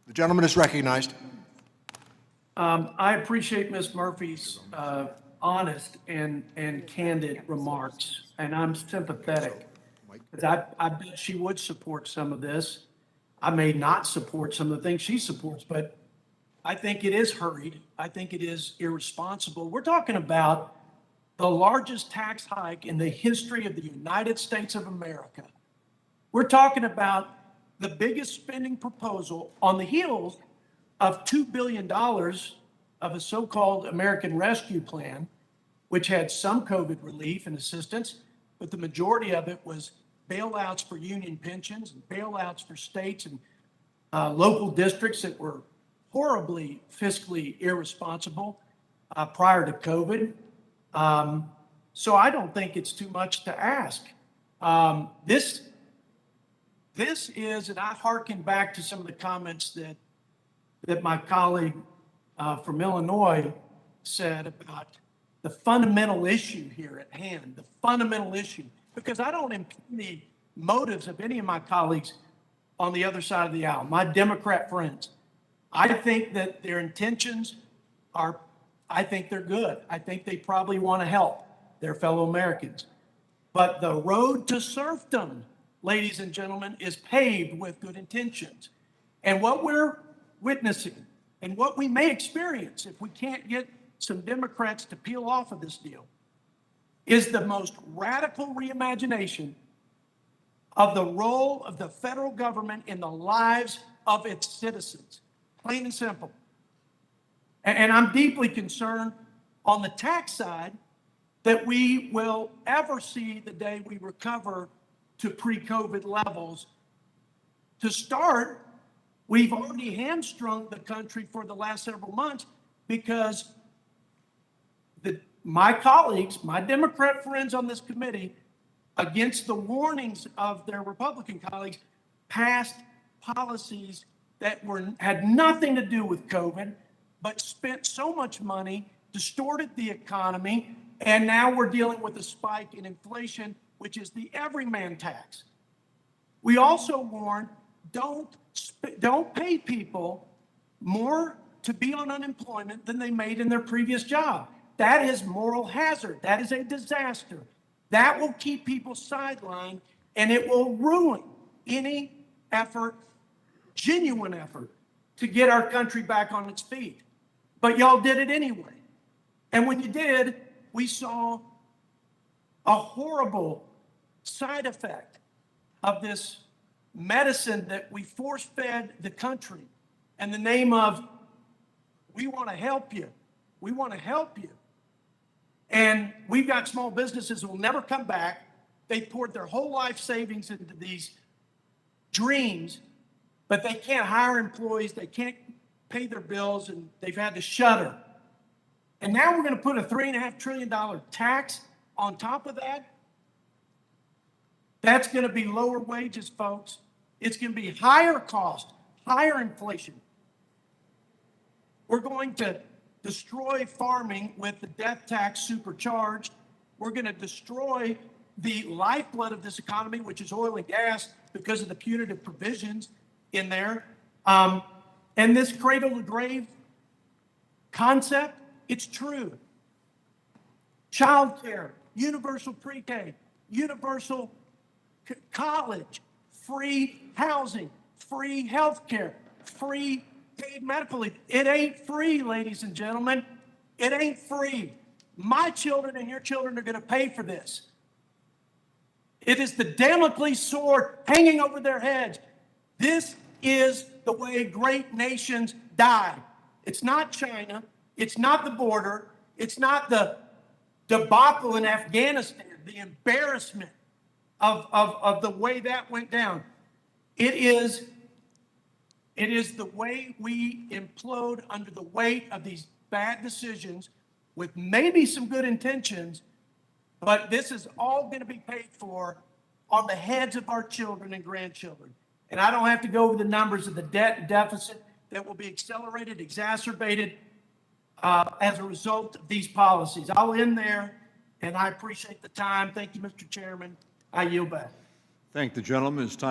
The gentleman is recognized. I appreciate Ms. Murphy's honest and candid remarks, and I'm sympathetic. Because I bet she would support some of this. I may not support some of the things she supports, but I think it is hurried. I think it is irresponsible. We're talking about the largest tax hike in the history of the United States of America. We're talking about the biggest spending proposal on the heels of $2 billion of a so-called American Rescue Plan, which had some COVID relief and assistance, but the majority of it was bailouts for union pensions and bailouts for states and local districts that were horribly fiscally irresponsible prior to COVID. So I don't think it's too much to ask. This is, and I hearken back to some of the comments that my colleague from Illinois said about the fundamental issue here at hand, the fundamental issue, because I don't impugn the motives of any of my colleagues on the other side of the aisle, my Democrat friends. I think that their intentions are, I think they're good. I think they probably want to help their fellow Americans. But the road to serfdom, ladies and gentlemen, is paved with good intentions. And what we're witnessing and what we may experience if we can't get some Democrats to peel off of this deal is the most radical reimagination of the role of the federal government in the lives of its citizens, plain and simple. And I'm deeply concerned on the tax side that we will ever see the day we recover to pre-COVID levels. To start, we've already hamstrung the country for the last several months because my colleagues, my Democrat friends on this committee, against the warnings of their Republican colleagues, passed policies that had nothing to do with COVID, but spent so much money, distorted the economy, and now we're dealing with a spike in inflation, which is the everyman tax. We also warned, don't pay people more to be on unemployment than they made in their previous job. That is moral hazard. That is a disaster. That will keep people sidelined, and it will ruin any effort, genuine effort, to get our country back on its feet. But y'all did it anyway. And when you did, we saw a horrible side effect of this medicine that we force-fed the country in the name of, we want to help you. We want to help you. And we've got small businesses who will never come back. They poured their whole life savings into these dreams, but they can't hire employees. They can't pay their bills, and they've had to shutter. And now we're going to put a $3.5 trillion tax on top of that. That's going to be lower wages, folks. It's going to be higher cost, higher inflation. We're going to destroy farming with the death tax supercharged. We're going to destroy the lifeblood of this economy, which is oil and gas, because of the punitive provisions in there. And this cradle to grave concept, it's true. Childcare, universal pre-K, universal college, free housing, free health care, free paid medical leave. It ain't free, ladies and gentlemen. It ain't free. My children and your children are going to pay for this. It is the Damocles sword hanging over their heads. This is the way great nations die. It's not China. It's not the border. It's not the debacle in Afghanistan, the embarrassment of the way that went down. It is the way we implode under the weight of these bad decisions with maybe some good intentions, but this is all going to be paid for on the heads of our children and grandchildren. And I don't have to go over the numbers of the debt and deficit that will be accelerated, exacerbated as a result of these policies. I'll end there, and I appreciate the time. Thank you, Mr. Chairman. I yield back. Thank the gentleman. It's time.